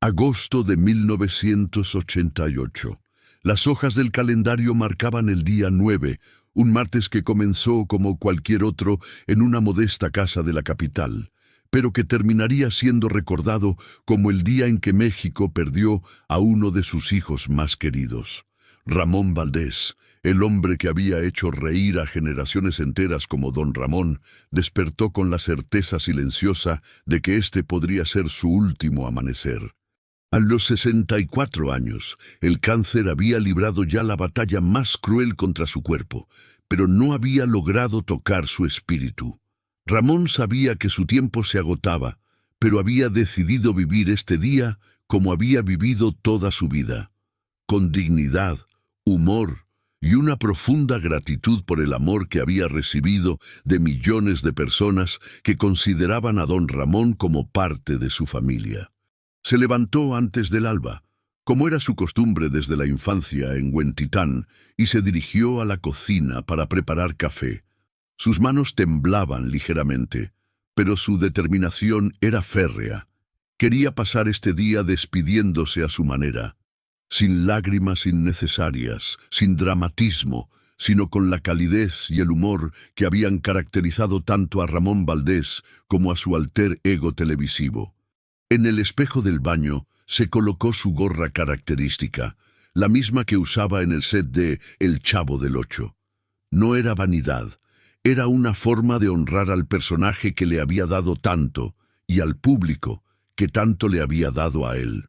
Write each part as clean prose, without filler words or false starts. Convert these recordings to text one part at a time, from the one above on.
Agosto de 1988. Las hojas del calendario marcaban el día 9, un martes que comenzó como cualquier otro en una modesta casa de la capital, pero que terminaría siendo recordado como el día en que México perdió a uno de sus hijos más queridos. Ramón Valdés, el hombre que había hecho reír a generaciones enteras como Don Ramón, despertó con la certeza silenciosa de que este podría ser su último amanecer. A los 64 años, el cáncer había librado ya la batalla más cruel contra su cuerpo, pero no había logrado tocar su espíritu. Ramón sabía que su tiempo se agotaba, pero había decidido vivir este día como había vivido toda su vida, con dignidad, humor y una profunda gratitud por el amor que había recibido de millones de personas que consideraban a Don Ramón como parte de su familia. Se levantó antes del alba, como era su costumbre desde la infancia en Huentitán, y se dirigió a la cocina para preparar café. Sus manos temblaban ligeramente, pero su determinación era férrea. Quería pasar este día despidiéndose a su manera, sin lágrimas innecesarias, sin dramatismo, sino con la calidez y el humor que habían caracterizado tanto a Ramón Valdés como a su alter ego televisivo. En el espejo del baño se colocó su gorra característica, la misma que usaba en el set de El Chavo del Ocho. No era vanidad, era una forma de honrar al personaje que le había dado tanto y al público que tanto le había dado a él.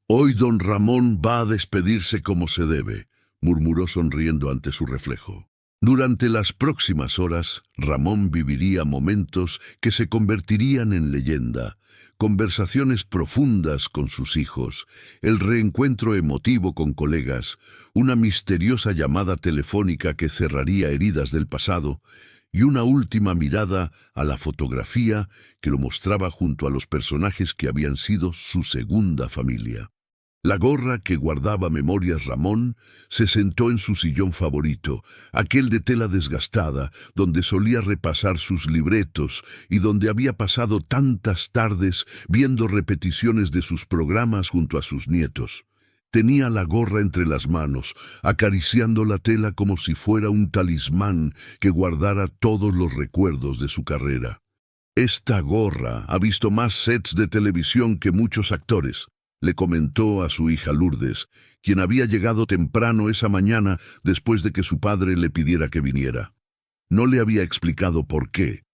«Hoy Don Ramón va a despedirse como se debe», murmuró sonriendo ante su reflejo. Durante las próximas horas, Ramón viviría momentos que se convertirían en leyenda, conversaciones profundas con sus hijos, el reencuentro emotivo con colegas, una misteriosa llamada telefónica que cerraría heridas del pasado y una última mirada a la fotografía que lo mostraba junto a los personajes que habían sido su segunda familia. La gorra que guardaba memorias Ramón se sentó en su sillón favorito, aquel de tela desgastada, donde solía repasar sus libretos y donde había pasado tantas tardes viendo repeticiones de sus programas junto a sus nietos. Tenía la gorra entre las manos, acariciando la tela como si fuera un talismán que guardara todos los recuerdos de su carrera. «Esta gorra ha visto más sets de televisión que muchos actores», le comentó a su hija Lourdes, quien había llegado temprano esa mañana después de que su padre le pidiera que viniera. No le había explicado por qué,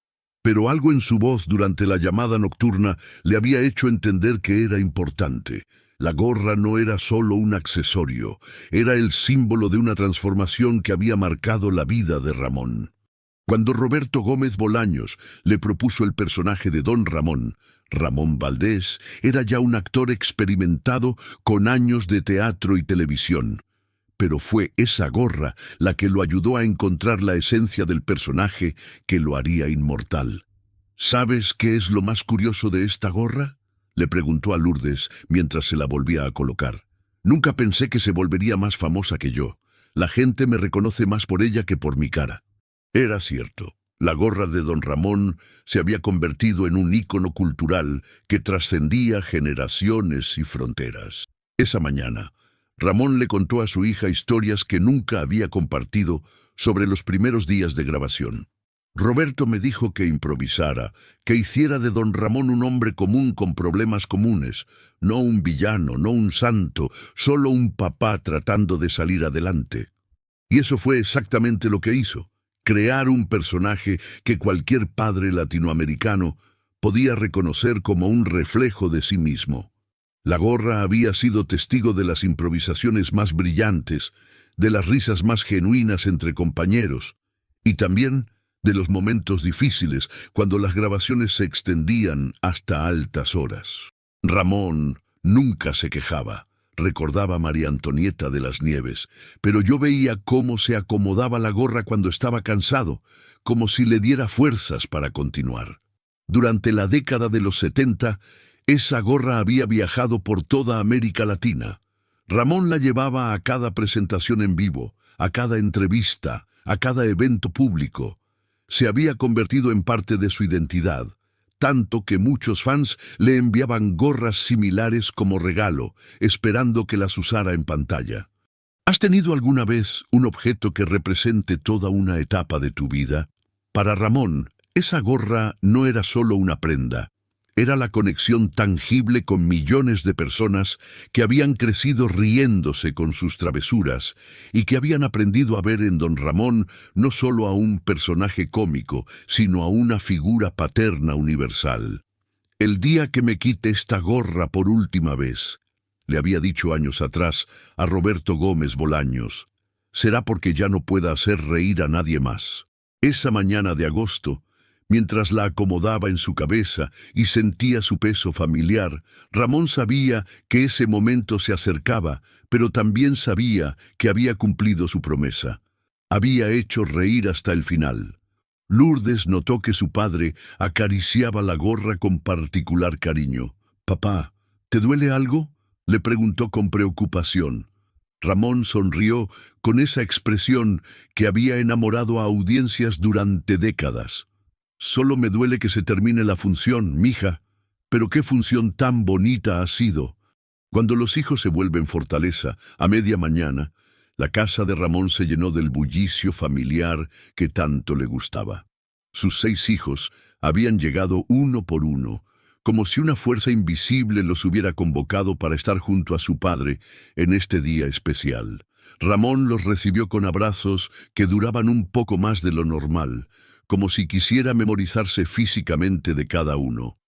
pero algo en su voz durante la llamada nocturna le había hecho entender que era importante. La gorra no era solo un accesorio, era el símbolo de una transformación que había marcado la vida de Ramón. Cuando Roberto Gómez Bolaños le propuso el personaje de Don Ramón, Ramón Valdés era ya un actor experimentado con años de teatro y televisión. Pero fue esa gorra la que lo ayudó a encontrar la esencia del personaje que lo haría inmortal. «¿Sabes qué es lo más curioso de esta gorra?», le preguntó a Lourdes mientras se la volvía a colocar. «Nunca pensé que se volvería más famosa que yo. La gente me reconoce más por ella que por mi cara». Era cierto. La gorra de Don Ramón se había convertido en un ícono cultural que trascendía generaciones y fronteras. Esa mañana, Ramón le contó a su hija historias que nunca había compartido sobre los primeros días de grabación. «Roberto me dijo que improvisara, que hiciera de Don Ramón un hombre común con problemas comunes, no un villano, no un santo, solo un papá tratando de salir adelante». Y eso fue exactamente lo que hizo. Crear un personaje que cualquier padre latinoamericano podía reconocer como un reflejo de sí mismo. La gorra había sido testigo de las improvisaciones más brillantes, de las risas más genuinas entre compañeros, y también de los momentos difíciles cuando las grabaciones se extendían hasta altas horas. Ramón nunca se quejaba, recordaba María Antonieta de las Nieves, pero yo veía cómo se acomodaba la gorra cuando estaba cansado, como si le diera fuerzas para continuar. Durante la década de los 70, esa gorra había viajado por toda América Latina. Ramón la llevaba a cada presentación en vivo, a cada entrevista, a cada evento público. Se había convertido en parte de su identidad, tanto que muchos fans le enviaban gorras similares como regalo, esperando que las usara en pantalla. ¿Has tenido alguna vez un objeto que represente toda una etapa de tu vida? Para Ramón, esa gorra no era solo una prenda. Era la conexión tangible con millones de personas que habían crecido riéndose con sus travesuras y que habían aprendido a ver en don Ramón no solo a un personaje cómico, sino a una figura paterna universal. El día que me quite esta gorra por última vez, le había dicho años atrás a Roberto Gómez Bolaños, será porque ya no pueda hacer reír a nadie más. Esa mañana de agosto, mientras la acomodaba en su cabeza y sentía su peso familiar, Ramón sabía que ese momento se acercaba, pero también sabía que había cumplido su promesa. Había hecho reír hasta el final. Lourdes notó que su padre acariciaba la gorra con particular cariño. «Papá, ¿te duele algo?», le preguntó con preocupación. Ramón sonrió con esa expresión que había enamorado a audiencias durante décadas. «Solo me duele que se termine la función, mija. Pero qué función tan bonita ha sido». Cuando los hijos se vuelven fortaleza, a media mañana, la casa de Ramón se llenó del bullicio familiar que tanto le gustaba. Sus 6 hijos habían llegado uno por uno, como si una fuerza invisible los hubiera convocado para estar junto a su padre en este día especial. Ramón los recibió con abrazos que duraban un poco más de lo normal, como si quisiera memorizarse físicamente de cada uno.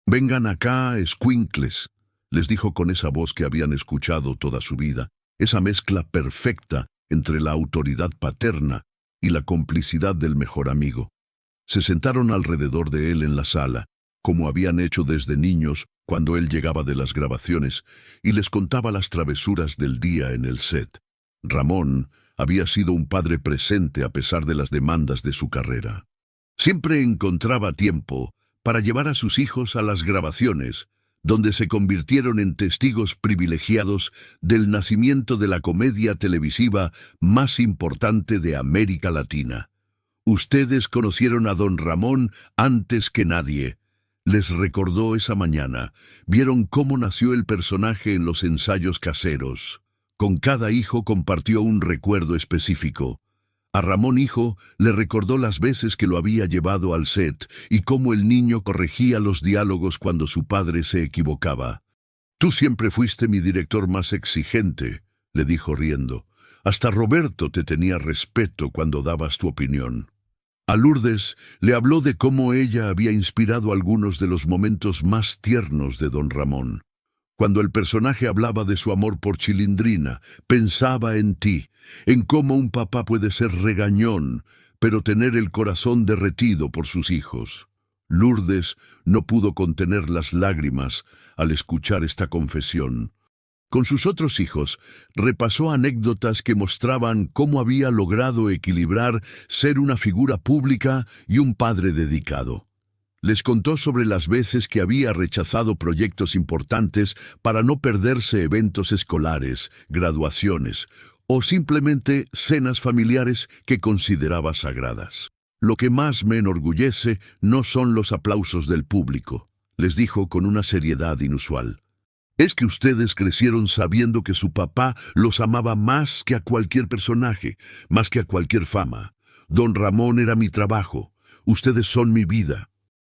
«Vengan acá, escuincles», les dijo con esa voz que habían escuchado toda su vida, esa mezcla perfecta entre la autoridad paterna y la complicidad del mejor amigo. Se sentaron alrededor de él en la sala, como habían hecho desde niños cuando él llegaba de las grabaciones, y les contaba las travesuras del día en el set. Ramón había sido un padre presente a pesar de las demandas de su carrera. Siempre encontraba tiempo para llevar a sus hijos a las grabaciones, donde se convirtieron en testigos privilegiados del nacimiento de la comedia televisiva más importante de América Latina. «Ustedes conocieron a don Ramón antes que nadie», les recordó esa mañana. Vieron cómo nació el personaje en los ensayos caseros. Con cada hijo compartió un recuerdo específico. A Ramón hijo le recordó las veces que lo había llevado al set y cómo el niño corregía los diálogos cuando su padre se equivocaba. «Tú siempre fuiste mi director más exigente», le dijo riendo. «Hasta Roberto te tenía respeto cuando dabas tu opinión». A Lourdes le habló de cómo ella había inspirado algunos de los momentos más tiernos de don Ramón. Cuando el personaje hablaba de su amor por Chilindrina, pensaba en ti, en cómo un papá puede ser regañón, pero tener el corazón derretido por sus hijos. Lourdes no pudo contener las lágrimas al escuchar esta confesión. Con sus otros hijos, repasó anécdotas que mostraban cómo había logrado equilibrar ser una figura pública y un padre dedicado. Les contó sobre las veces que había rechazado proyectos importantes para no perderse eventos escolares, graduaciones o simplemente cenas familiares que consideraba sagradas. «Lo que más me enorgullece no son los aplausos del público», les dijo con una seriedad inusual. «Es que ustedes crecieron sabiendo que su papá los amaba más que a cualquier personaje, más que a cualquier fama. Don Ramón era mi trabajo, ustedes son mi vida».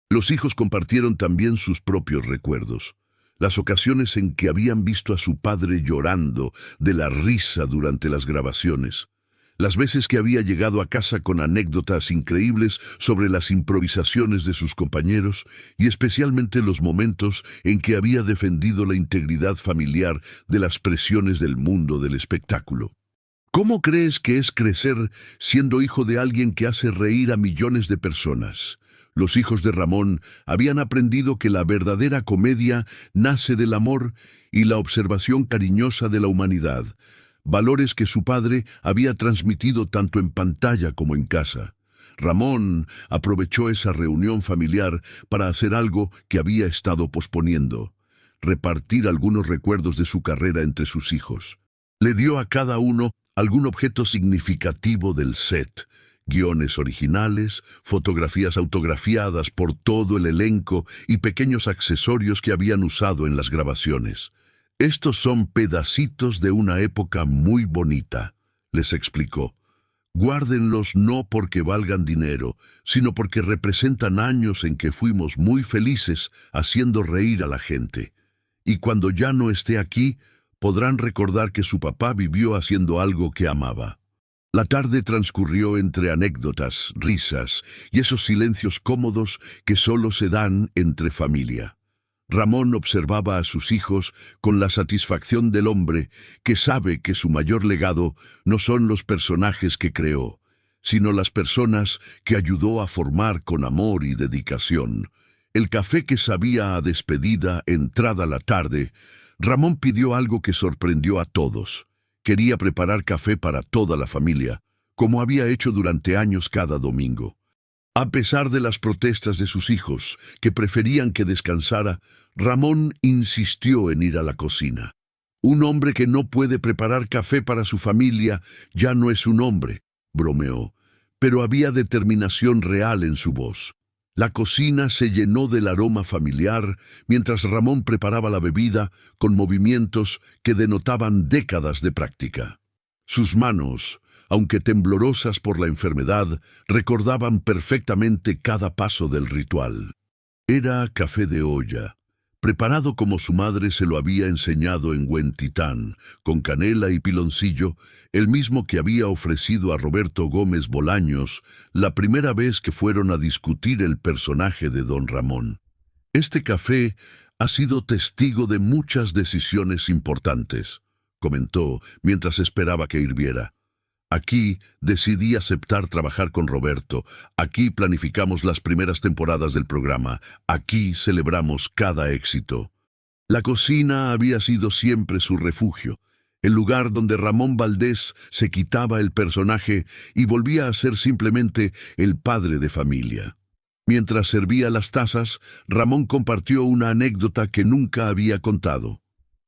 Los hijos compartieron también sus propios recuerdos. Las ocasiones en que habían visto a su padre llorando de la risa durante las grabaciones. Las veces que había llegado a casa con anécdotas increíbles sobre las improvisaciones de sus compañeros y especialmente los momentos en que había defendido la integridad familiar de las presiones del mundo del espectáculo. ¿Cómo crees que es crecer siendo hijo de alguien que hace reír a millones de personas? Los hijos de Ramón habían aprendido que la verdadera comedia nace del amor y la observación cariñosa de la humanidad, valores que su padre había transmitido tanto en pantalla como en casa. Ramón aprovechó esa reunión familiar para hacer algo que había estado posponiendo: repartir algunos recuerdos de su carrera entre sus hijos. Le dio a cada uno algún objeto significativo del set, guiones originales, fotografías autografiadas por todo el elenco y pequeños accesorios que habían usado en las grabaciones. «Estos son pedacitos de una época muy bonita», les explicó. «Guárdenlos no porque valgan dinero, sino porque representan años en que fuimos muy felices haciendo reír a la gente. Y cuando ya no esté aquí, podrán recordar que su papá vivió haciendo algo que amaba». La tarde transcurrió entre anécdotas, risas y esos silencios cómodos que solo se dan entre familia. Ramón observaba a sus hijos con la satisfacción del hombre que sabe que su mayor legado no son los personajes que creó, sino las personas que ayudó a formar con amor y dedicación. El café que sabía a despedida entrada la tarde, Ramón pidió algo que sorprendió a todos. Quería preparar café para toda la familia, como había hecho durante años cada domingo. A pesar de las protestas de sus hijos, que preferían que descansara, Ramón insistió en ir a la cocina. «Un hombre que no puede preparar café para su familia ya no es un hombre», bromeó, pero había determinación real en su voz. La cocina se llenó del aroma familiar mientras Ramón preparaba la bebida con movimientos que denotaban décadas de práctica. Sus manos, aunque temblorosas por la enfermedad, recordaban perfectamente cada paso del ritual. Era café de olla, preparado como su madre se lo había enseñado en Huentitán, con canela y piloncillo, el mismo que había ofrecido a Roberto Gómez Bolaños la primera vez que fueron a discutir el personaje de Don Ramón. «Este café ha sido testigo de muchas decisiones importantes», comentó mientras esperaba que hirviera. «Aquí decidí aceptar trabajar con Roberto, aquí planificamos las primeras temporadas del programa, aquí celebramos cada éxito». La cocina había sido siempre su refugio, el lugar donde Ramón Valdés se quitaba el personaje y volvía a ser simplemente el padre de familia. Mientras servía las tazas, Ramón compartió una anécdota que nunca había contado.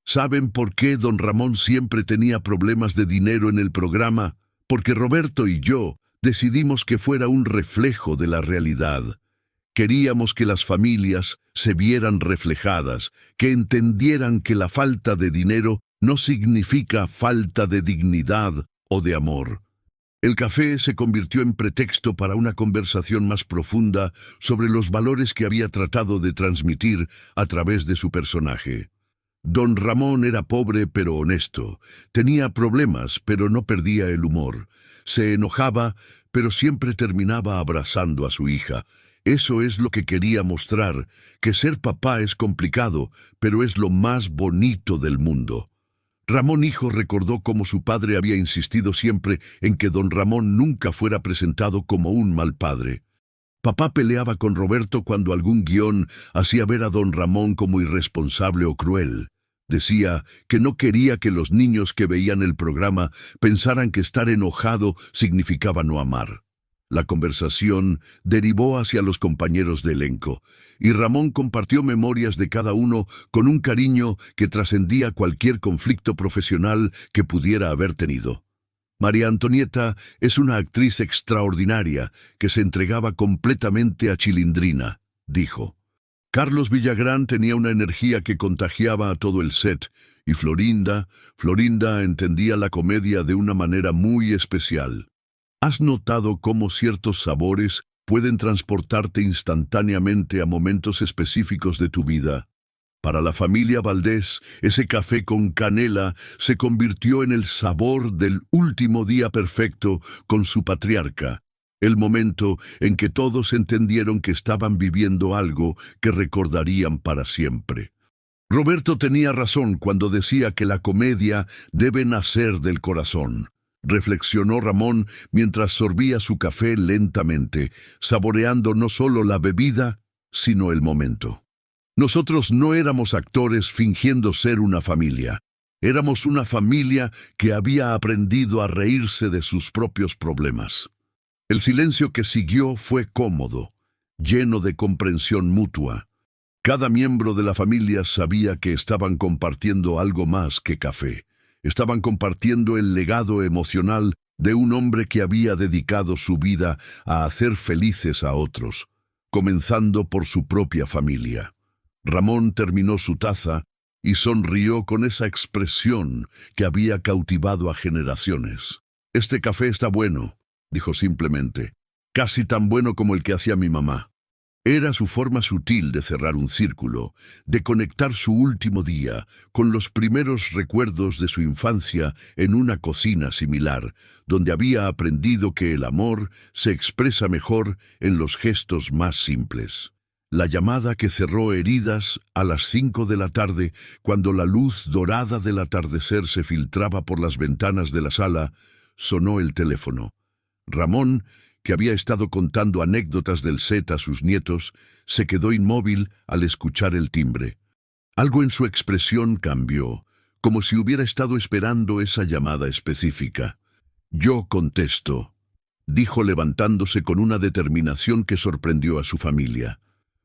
«¿Saben por qué don Ramón siempre tenía problemas de dinero en el programa? Porque Roberto y yo decidimos que fuera un reflejo de la realidad. Queríamos que las familias se vieran reflejadas, que entendieran que la falta de dinero no significa falta de dignidad o de amor». El café se convirtió en pretexto para una conversación más profunda sobre los valores que había tratado de transmitir a través de su personaje. Don Ramón era pobre pero honesto, tenía problemas pero no perdía el humor, se enojaba pero siempre terminaba abrazando a su hija. Eso es lo que quería mostrar, que ser papá es complicado, pero es lo más bonito del mundo. Ramón hijo recordó cómo su padre había insistido siempre en que don Ramón nunca fuera presentado como un mal padre. Papá peleaba con Roberto cuando algún guión hacía ver a don Ramón como irresponsable o cruel. Decía que no quería que los niños que veían el programa pensaran que estar enojado significaba no amar. La conversación derivó hacia los compañeros de elenco, y Ramón compartió memorias de cada uno con un cariño que trascendía cualquier conflicto profesional que pudiera haber tenido. «María Antonieta es una actriz extraordinaria que se entregaba completamente a Chilindrina», dijo. Carlos Villagrán tenía una energía que contagiaba a todo el set, y Florinda entendía la comedia de una manera muy especial. ¿Has notado cómo ciertos sabores pueden transportarte instantáneamente a momentos específicos de tu vida? Para la familia Valdés, ese café con canela se convirtió en el sabor del último día perfecto con su patriarca, el momento en que todos entendieron que estaban viviendo algo que recordarían para siempre. Roberto tenía razón cuando decía que la comedia debe nacer del corazón, reflexionó Ramón mientras sorbía su café lentamente, saboreando no solo la bebida, sino el momento. Nosotros no éramos actores fingiendo ser una familia. Éramos una familia que había aprendido a reírse de sus propios problemas. El silencio que siguió fue cómodo, lleno de comprensión mutua. Cada miembro de la familia sabía que estaban compartiendo algo más que café. Estaban compartiendo el legado emocional de un hombre que había dedicado su vida a hacer felices a otros, comenzando por su propia familia. Ramón terminó su taza y sonrió con esa expresión que había cautivado a generaciones. «Este café está bueno», dijo simplemente, «casi tan bueno como el que hacía mi mamá». Era su forma sutil de cerrar un círculo, de conectar su último día con los primeros recuerdos de su infancia en una cocina similar, donde había aprendido que el amor se expresa mejor en los gestos más simples. La llamada que cerró heridas a las 5 de la tarde, cuando la luz dorada del atardecer se filtraba por las ventanas de la sala, sonó el teléfono. Ramón, que había estado contando anécdotas del set a sus nietos, se quedó inmóvil al escuchar el timbre. Algo en su expresión cambió, como si hubiera estado esperando esa llamada específica. «Yo contesto», dijo levantándose con una determinación que sorprendió a su familia.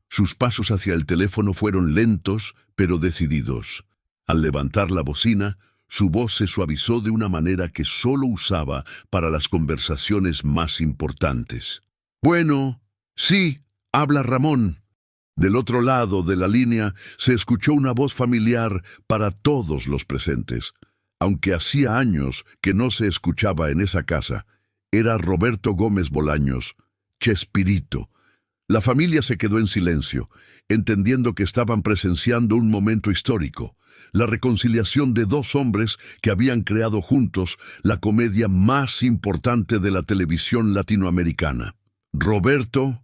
Sus pasos hacia el teléfono fueron lentos, pero decididos. Al levantar la bocina, su voz se suavizó de una manera que solo usaba para las conversaciones más importantes. «Bueno, sí, habla Ramón». Del otro lado de la línea se escuchó una voz familiar para todos los presentes. Aunque hacía años que no se escuchaba en esa casa, era Roberto Gómez Bolaños, Chespirito. La familia se quedó en silencio, entendiendo que estaban presenciando un momento histórico, la reconciliación de dos hombres que habían creado juntos la comedia más importante de la televisión latinoamericana. «Roberto»,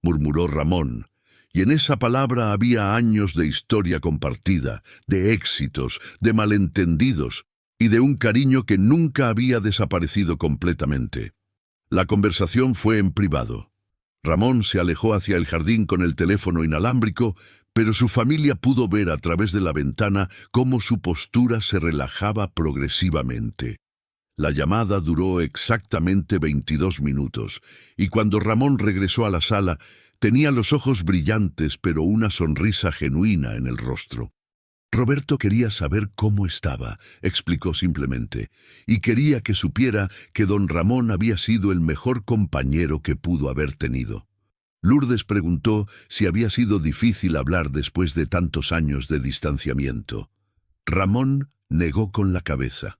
murmuró Ramón, y en esa palabra había años de historia compartida, de éxitos, de malentendidos y de un cariño que nunca había desaparecido completamente. La conversación fue en privado. Ramón se alejó hacia el jardín con el teléfono inalámbrico, pero su familia pudo ver a través de la ventana cómo su postura se relajaba progresivamente. La llamada duró exactamente 22 minutos, y cuando Ramón regresó a la sala, tenía los ojos brillantes pero una sonrisa genuina en el rostro. Roberto quería saber cómo estaba, explicó simplemente, y quería que supiera que don Ramón había sido el mejor compañero que pudo haber tenido. Lourdes preguntó si había sido difícil hablar después de tantos años de distanciamiento. Ramón negó con la cabeza.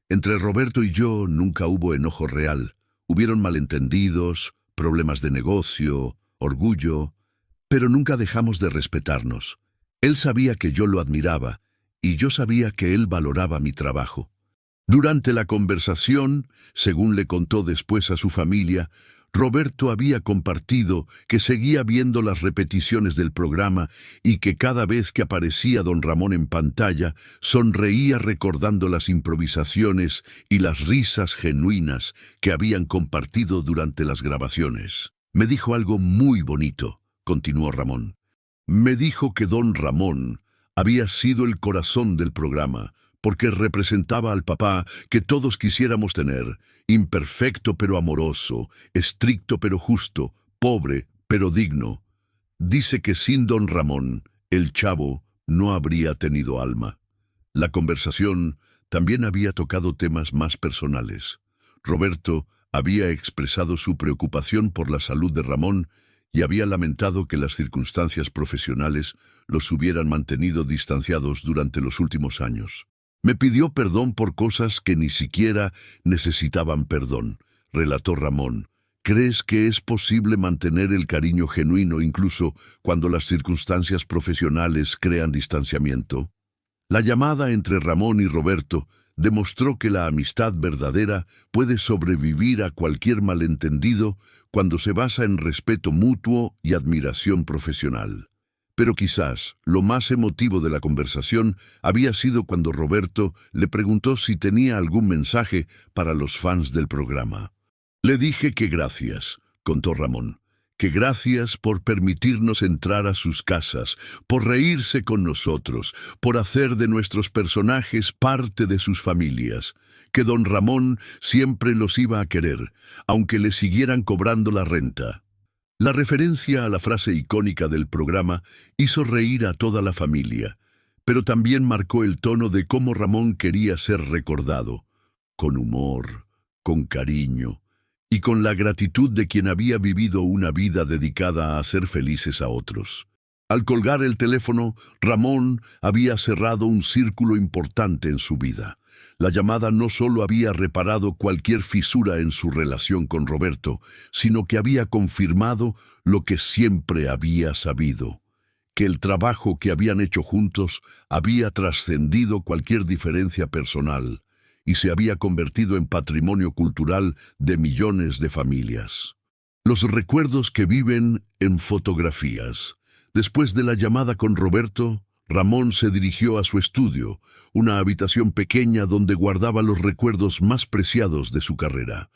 Entre Roberto y yo nunca hubo enojo real. Hubieron malentendidos, problemas de negocio, orgullo, pero nunca dejamos de respetarnos. Él sabía que yo lo admiraba, y yo sabía que él valoraba mi trabajo. Durante la conversación, según le contó después a su familia, Roberto había compartido que seguía viendo las repeticiones del programa y que cada vez que aparecía don Ramón en pantalla, sonreía recordando las improvisaciones y las risas genuinas que habían compartido durante las grabaciones. «Me dijo algo muy bonito», continuó Ramón. «Me dijo que don Ramón había sido el corazón del programa, porque representaba al papá que todos quisiéramos tener, imperfecto pero amoroso, estricto pero justo, pobre pero digno. Dice que sin don Ramón, el chavo no habría tenido alma». La conversación también había tocado temas más personales. Roberto había expresado su preocupación por la salud de Ramón y había lamentado que las circunstancias profesionales los hubieran mantenido distanciados durante los últimos años. «Me pidió perdón por cosas que ni siquiera necesitaban perdón», relató Ramón. «¿Crees que es posible mantener el cariño genuino incluso cuando las circunstancias profesionales crean distanciamiento?» La llamada entre Ramón y Roberto demostró que la amistad verdadera puede sobrevivir a cualquier malentendido cuando se basa en respeto mutuo y admiración profesional. Pero quizás lo más emotivo de la conversación había sido cuando Roberto le preguntó si tenía algún mensaje para los fans del programa. «Le dije que gracias», contó Ramón, «que gracias por permitirnos entrar a sus casas, por reírse con nosotros, por hacer de nuestros personajes parte de sus familias, que don Ramón siempre los iba a querer, aunque le siguieran cobrando la renta». La referencia a la frase icónica del programa hizo reír a toda la familia, pero también marcó el tono de cómo Ramón quería ser recordado, con humor, con cariño y con la gratitud de quien había vivido una vida dedicada a hacer felices a otros. Al colgar el teléfono, Ramón había cerrado un círculo importante en su vida. La llamada no solo había reparado cualquier fisura en su relación con Roberto, sino que había confirmado lo que siempre había sabido, que el trabajo que habían hecho juntos había trascendido cualquier diferencia personal y se había convertido en patrimonio cultural de millones de familias. Los recuerdos que viven en fotografías. Después de la llamada con Roberto, Ramón se dirigió a su estudio, una habitación pequeña donde guardaba los recuerdos más preciados de su carrera.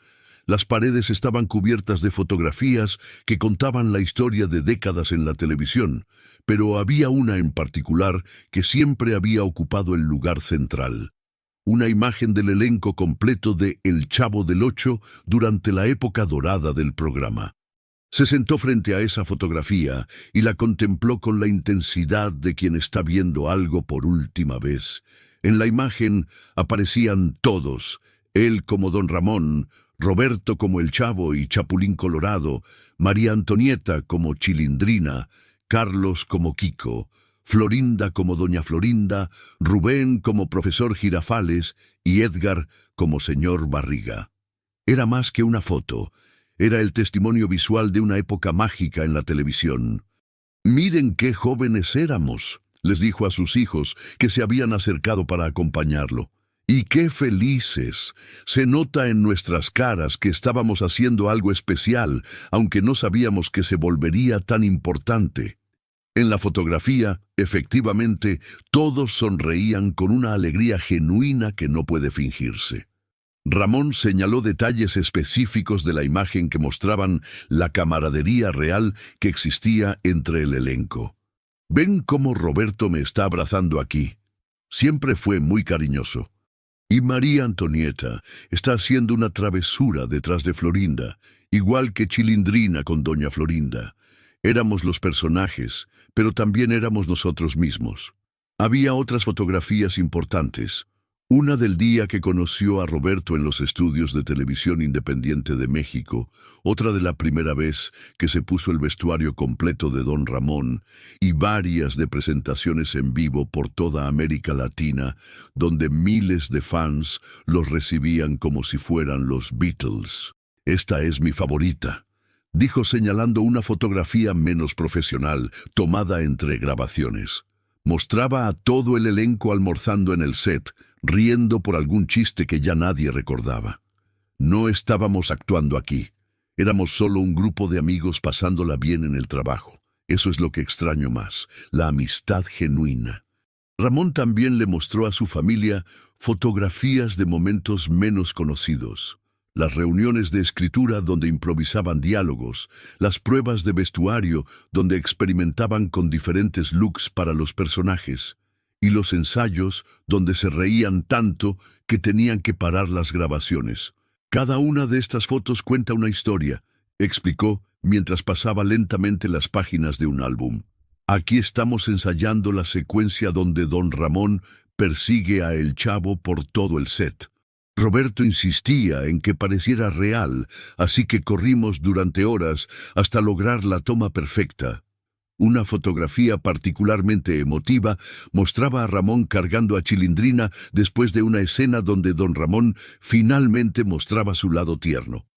Las paredes estaban cubiertas de fotografías que contaban la historia de décadas en la televisión, pero había una en particular que siempre había ocupado el lugar central. Una imagen del elenco completo de El Chavo del Ocho durante la época dorada del programa. Se sentó frente a esa fotografía y la contempló con la intensidad de quien está viendo algo por última vez. En la imagen aparecían todos, él como Don Ramón, Roberto como el Chavo y Chapulín Colorado, María Antonieta como Chilindrina, Carlos como Kiko, Florinda como Doña Florinda, Rubén como Profesor Girafales y Edgar como Señor Barriga. Era más que una foto. Era el testimonio visual de una época mágica en la televisión. «Miren qué jóvenes éramos», les dijo a sus hijos que se habían acercado para acompañarlo. «Y qué felices. Se nota en nuestras caras que estábamos haciendo algo especial, aunque no sabíamos que se volvería tan importante». En la fotografía, efectivamente, todos sonreían con una alegría genuina que no puede fingirse. Ramón señaló detalles específicos de la imagen que mostraban la camaradería real que existía entre el elenco. «Ven cómo Roberto me está abrazando aquí. Siempre fue muy cariñoso. Y María Antonieta está haciendo una travesura detrás de Florinda, igual que Chilindrina con Doña Florinda. Éramos los personajes, pero también éramos nosotros mismos». Había otras fotografías importantes. Una del día que conoció a Roberto en los estudios de Televisión Independiente de México, otra de la primera vez que se puso el vestuario completo de Don Ramón, y varias de presentaciones en vivo por toda América Latina, donde miles de fans los recibían como si fueran los Beatles. «Esta es mi favorita», dijo señalando una fotografía menos profesional, tomada entre grabaciones. Mostraba a todo el elenco almorzando en el set, riendo por algún chiste que ya nadie recordaba. No estábamos actuando aquí. Éramos solo un grupo de amigos pasándola bien en el trabajo. Eso es lo que extraño más, la amistad genuina. Ramón también le mostró a su familia fotografías de momentos menos conocidos. Las reuniones de escritura donde improvisaban diálogos, las pruebas de vestuario donde experimentaban con diferentes looks para los personajes, y los ensayos donde se reían tanto que tenían que parar las grabaciones. «Cada una de estas fotos cuenta una historia», explicó mientras pasaba lentamente las páginas de un álbum. «Aquí estamos ensayando la secuencia donde Don Ramón persigue a El Chavo por todo el set. Roberto insistía en que pareciera real, así que corrimos durante horas hasta lograr la toma perfecta». Una fotografía particularmente emotiva mostraba a Ramón cargando a Chilindrina después de una escena donde Don Ramón finalmente mostraba su lado tierno.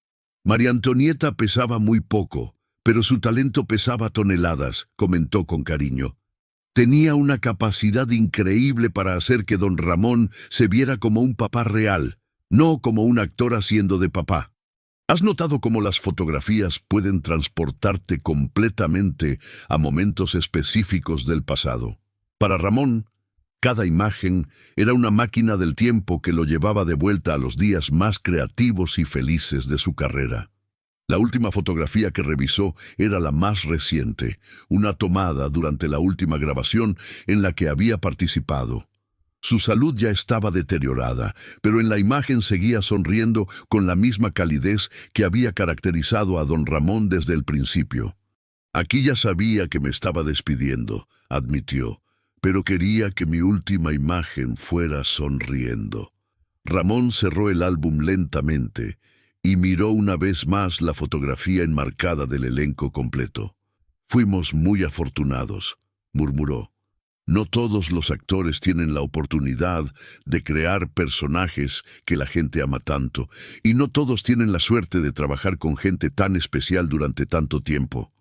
«María Antonieta pesaba muy poco, pero su talento pesaba toneladas», comentó con cariño. «Tenía una capacidad increíble para hacer que Don Ramón se viera como un papá real, no como un actor haciendo de papá». ¿Has notado cómo las fotografías pueden transportarte completamente a momentos específicos del pasado? Para Ramón, cada imagen era una máquina del tiempo que lo llevaba de vuelta a los días más creativos y felices de su carrera. La última fotografía que revisó era la más reciente, una tomada durante la última grabación en la que había participado. Su salud ya estaba deteriorada, pero en la imagen seguía sonriendo con la misma calidez que había caracterizado a Don Ramón desde el principio. «Aquí ya sabía que me estaba despidiendo», admitió, «pero quería que mi última imagen fuera sonriendo». Ramón cerró el álbum lentamente y miró una vez más la fotografía enmarcada del elenco completo. «Fuimos muy afortunados», murmuró. «No todos los actores tienen la oportunidad de crear personajes que la gente ama tanto, y no todos tienen la suerte de trabajar con gente tan especial durante tanto tiempo».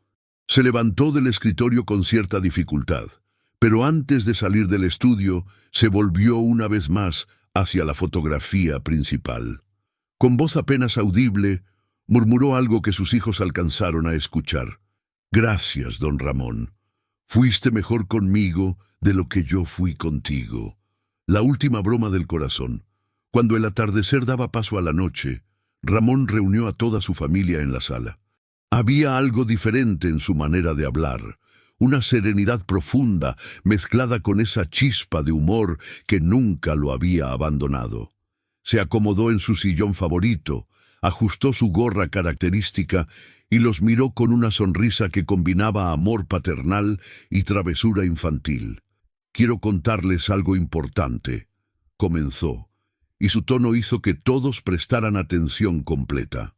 Se levantó del escritorio con cierta dificultad, pero antes de salir del estudio, se volvió una vez más hacia la fotografía principal. Con voz apenas audible, murmuró algo que sus hijos alcanzaron a escuchar. «Gracias, don Ramón. Fuiste mejor conmigo de lo que yo fui contigo». La última broma del corazón. Cuando el atardecer daba paso a la noche, Ramón reunió a toda su familia en la sala. Había algo diferente en su manera de hablar, una serenidad profunda mezclada con esa chispa de humor que nunca lo había abandonado. Se acomodó en su sillón favorito, ajustó su gorra característica y los miró con una sonrisa que combinaba amor paternal y travesura infantil. «Quiero contarles algo importante», comenzó, y su tono hizo que todos prestaran atención completa.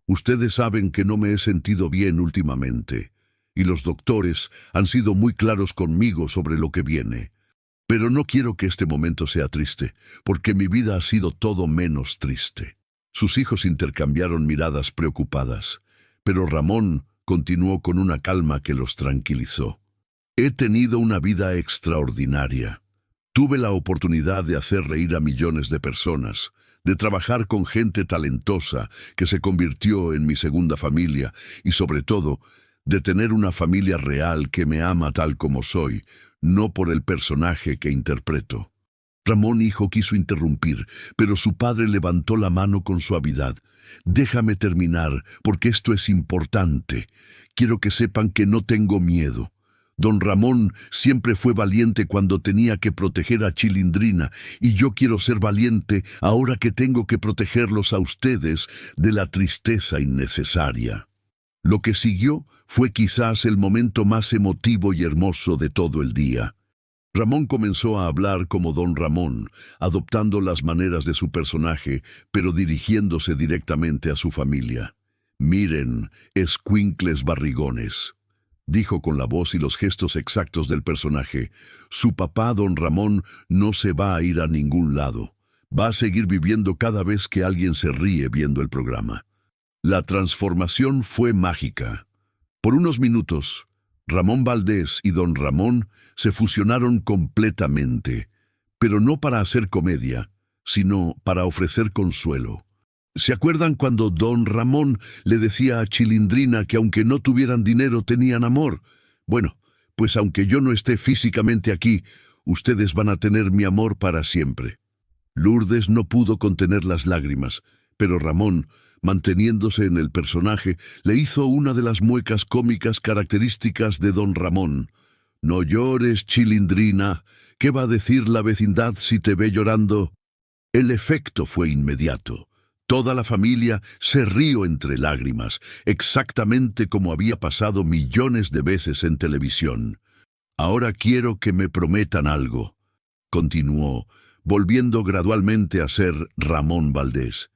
«Ustedes saben que no me he sentido bien últimamente, y los doctores han sido muy claros conmigo sobre lo que viene. Pero no quiero que este momento sea triste, porque mi vida ha sido todo menos triste». Sus hijos intercambiaron miradas preocupadas, pero Ramón continuó con una calma que los tranquilizó. «He tenido una vida extraordinaria. Tuve la oportunidad de hacer reír a millones de personas, de trabajar con gente talentosa que se convirtió en mi segunda familia y, sobre todo, de tener una familia real que me ama tal como soy, no por el personaje que interpreto». Ramón hijo quiso interrumpir, pero su padre levantó la mano con suavidad. «Déjame terminar, porque esto es importante. Quiero que sepan que no tengo miedo. Don Ramón siempre fue valiente cuando tenía que proteger a Chilindrina, y yo quiero ser valiente ahora que tengo que protegerlos a ustedes de la tristeza innecesaria». Lo que siguió fue quizás el momento más emotivo y hermoso de todo el día. Ramón comenzó a hablar como don Ramón, adoptando las maneras de su personaje, pero dirigiéndose directamente a su familia. «Miren, escuincles barrigones», dijo con la voz y los gestos exactos del personaje. «Su papá, don Ramón, no se va a ir a ningún lado. Va a seguir viviendo cada vez que alguien se ríe viendo el programa». La transformación fue mágica. Por unos minutos, Ramón Valdés y don Ramón se fusionaron completamente, pero no para hacer comedia, sino para ofrecer consuelo. ¿Se acuerdan cuando don Ramón le decía a Chilindrina que aunque no tuvieran dinero tenían amor? Bueno, pues aunque yo no esté físicamente aquí, ustedes van a tener mi amor para siempre. Lourdes no pudo contener las lágrimas, pero Ramón, manteniéndose en el personaje, le hizo una de las muecas cómicas características de don Ramón. «No llores, Chilindrina. ¿Qué va a decir la vecindad si te ve llorando?» El efecto fue inmediato. Toda la familia se rió entre lágrimas, exactamente como había pasado millones de veces en televisión. «Ahora quiero que me prometan algo», continuó, volviendo gradualmente a ser Ramón Valdés.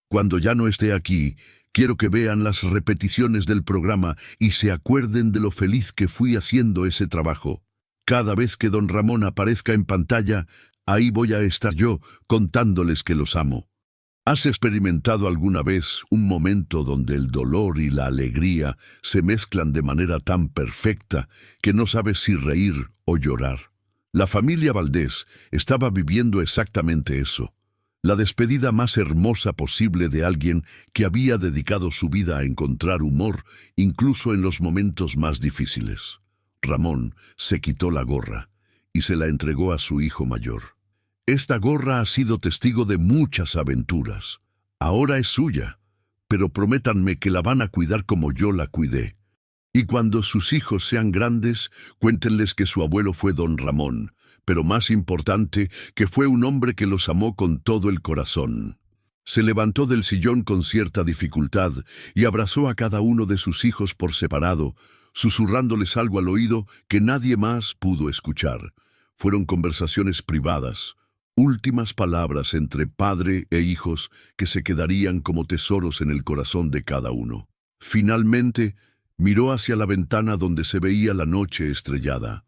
«Cuando ya no esté aquí, quiero que vean las repeticiones del programa y se acuerden de lo feliz que fui haciendo ese trabajo. Cada vez que don Ramón aparezca en pantalla, ahí voy a estar yo contándoles que los amo». ¿Has experimentado alguna vez un momento donde el dolor y la alegría se mezclan de manera tan perfecta que no sabes si reír o llorar? La familia Valdés estaba viviendo exactamente eso. La despedida más hermosa posible de alguien que había dedicado su vida a encontrar humor, incluso en los momentos más difíciles. Ramón se quitó la gorra y se la entregó a su hijo mayor. «Esta gorra ha sido testigo de muchas aventuras. Ahora es suya, pero prométanme que la van a cuidar como yo la cuidé. Y cuando sus hijos sean grandes, cuéntenles que su abuelo fue don Ramón, pero más importante, que fue un hombre que los amó con todo el corazón». Se levantó del sillón con cierta dificultad y abrazó a cada uno de sus hijos por separado, susurrándoles algo al oído que nadie más pudo escuchar. Fueron conversaciones privadas, Últimas palabras entre padre e hijos que se quedarían como tesoros en el corazón de cada uno. Finalmente, miró hacia la ventana donde se veía la noche estrellada.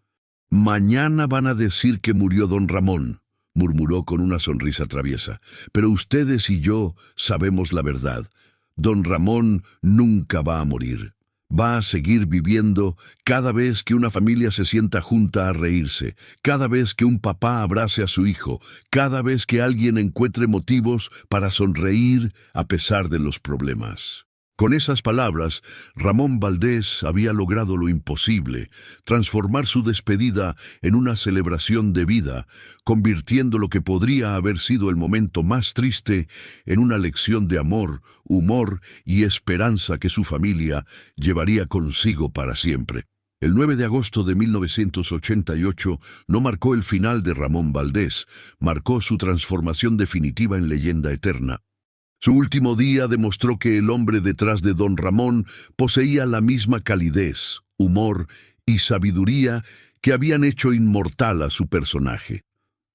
«Mañana van a decir que murió don Ramón», murmuró con una sonrisa traviesa. «Pero ustedes y yo sabemos la verdad. Don Ramón nunca va a morir. Va a seguir viviendo cada vez que una familia se sienta junta a reírse, cada vez que un papá abrace a su hijo, cada vez que alguien encuentre motivos para sonreír a pesar de los problemas». Con esas palabras, Ramón Valdés había logrado lo imposible, transformar su despedida en una celebración de vida, convirtiendo lo que podría haber sido el momento más triste en una lección de amor, humor y esperanza que su familia llevaría consigo para siempre. El 9 de agosto de 1988 no marcó el final de Ramón Valdés, marcó su transformación definitiva en leyenda eterna. Su último día demostró que el hombre detrás de don Ramón poseía la misma calidez, humor y sabiduría que habían hecho inmortal a su personaje.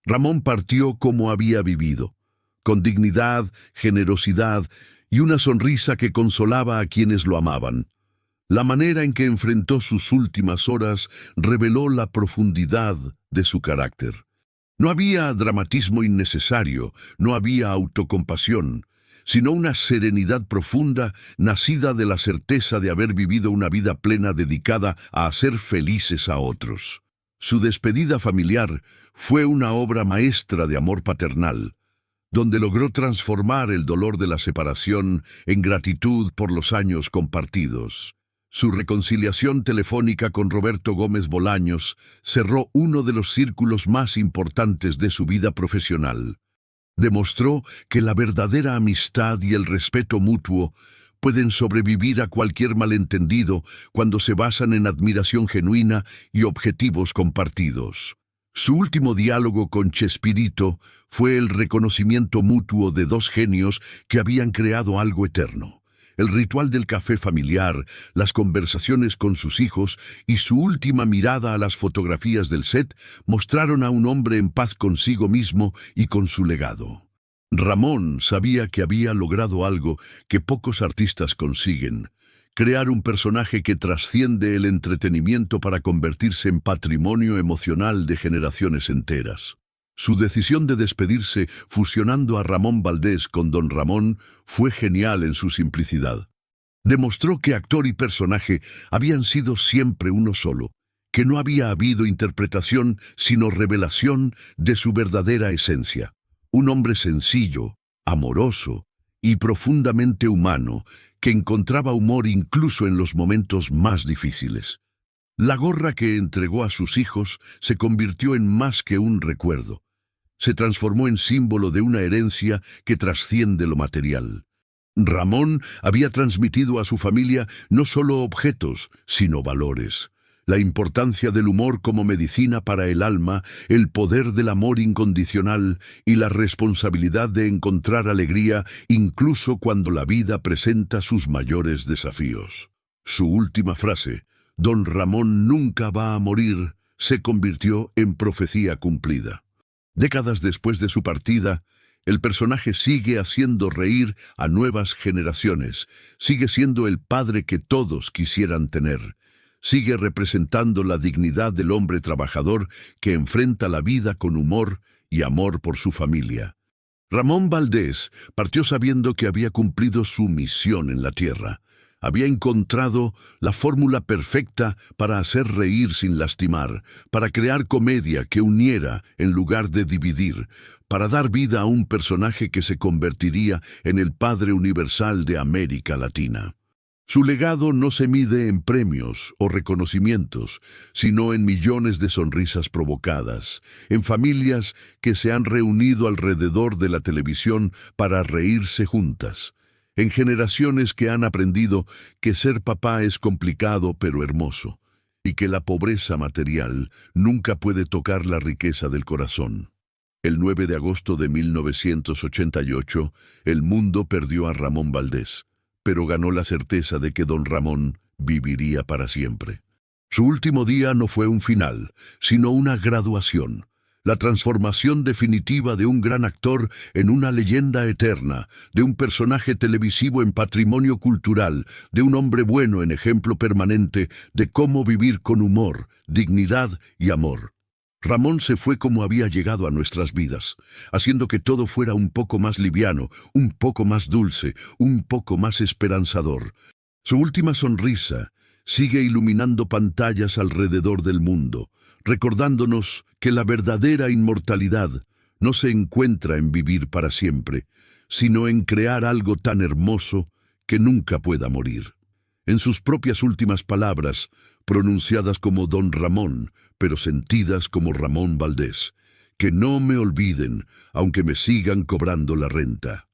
Ramón partió como había vivido, con dignidad, generosidad y una sonrisa que consolaba a quienes lo amaban. La manera en que enfrentó sus últimas horas reveló la profundidad de su carácter. No había dramatismo innecesario, no había autocompasión, sino una serenidad profunda nacida de la certeza de haber vivido una vida plena dedicada a hacer felices a otros. Su despedida familiar fue una obra maestra de amor paternal, donde logró transformar el dolor de la separación en gratitud por los años compartidos. Su reconciliación telefónica con Roberto Gómez Bolaños cerró uno de los círculos más importantes de su vida profesional. Demostró que la verdadera amistad y el respeto mutuo pueden sobrevivir a cualquier malentendido cuando se basan en admiración genuina y objetivos compartidos. Su último diálogo con Chespirito fue el reconocimiento mutuo de dos genios que habían creado algo eterno. El ritual del café familiar, las conversaciones con sus hijos y su última mirada a las fotografías del set mostraron a un hombre en paz consigo mismo y con su legado. Ramón sabía que había logrado algo que pocos artistas consiguen: crear un personaje que trasciende el entretenimiento para convertirse en patrimonio emocional de generaciones enteras. Su decisión de despedirse fusionando a Ramón Valdés con don Ramón fue genial en su simplicidad. Demostró que actor y personaje habían sido siempre uno solo, que no había habido interpretación sino revelación de su verdadera esencia. Un hombre sencillo, amoroso y profundamente humano que encontraba humor incluso en los momentos más difíciles. La gorra que entregó a sus hijos se convirtió en más que un recuerdo. Se transformó en símbolo de una herencia que trasciende lo material. Ramón había transmitido a su familia no solo objetos, sino valores. La importancia del humor como medicina para el alma, el poder del amor incondicional y la responsabilidad de encontrar alegría incluso cuando la vida presenta sus mayores desafíos. Su última frase, «Don Ramón nunca va a morir», se convirtió en profecía cumplida. Décadas después de su partida, el personaje sigue haciendo reír a nuevas generaciones, sigue siendo el padre que todos quisieran tener, sigue representando la dignidad del hombre trabajador que enfrenta la vida con humor y amor por su familia. Ramón Valdés partió sabiendo que había cumplido su misión en la tierra. Había encontrado la fórmula perfecta para hacer reír sin lastimar, para crear comedia que uniera en lugar de dividir, para dar vida a un personaje que se convertiría en el padre universal de América Latina. Su legado no se mide en premios o reconocimientos, sino en millones de sonrisas provocadas, en familias que se han reunido alrededor de la televisión para reírse juntas, en generaciones que han aprendido que ser papá es complicado pero hermoso, y que la pobreza material nunca puede tocar la riqueza del corazón. El 9 de agosto de 1988, el mundo perdió a Ramón Valdés, pero ganó la certeza de que don Ramón viviría para siempre. Su último día no fue un final, sino una graduación. La transformación definitiva de un gran actor en una leyenda eterna, de un personaje televisivo en patrimonio cultural, de un hombre bueno en ejemplo permanente de cómo vivir con humor, dignidad y amor. Ramón se fue como había llegado a nuestras vidas, haciendo que todo fuera un poco más liviano, un poco más dulce, un poco más esperanzador. Su última sonrisa sigue iluminando pantallas alrededor del mundo, recordándonos que la verdadera inmortalidad no se encuentra en vivir para siempre, sino en crear algo tan hermoso que nunca pueda morir. En sus propias últimas palabras, pronunciadas como Don Ramón, pero sentidas como Ramón Valdés, que no me olviden, aunque me sigan cobrando la renta.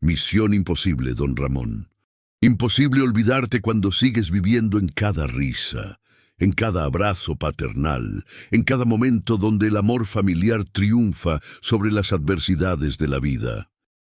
Misión imposible, Don Ramón. Imposible olvidarte cuando sigues viviendo en cada risa, en cada abrazo paternal, en cada momento donde el amor familiar triunfa sobre las adversidades de la vida.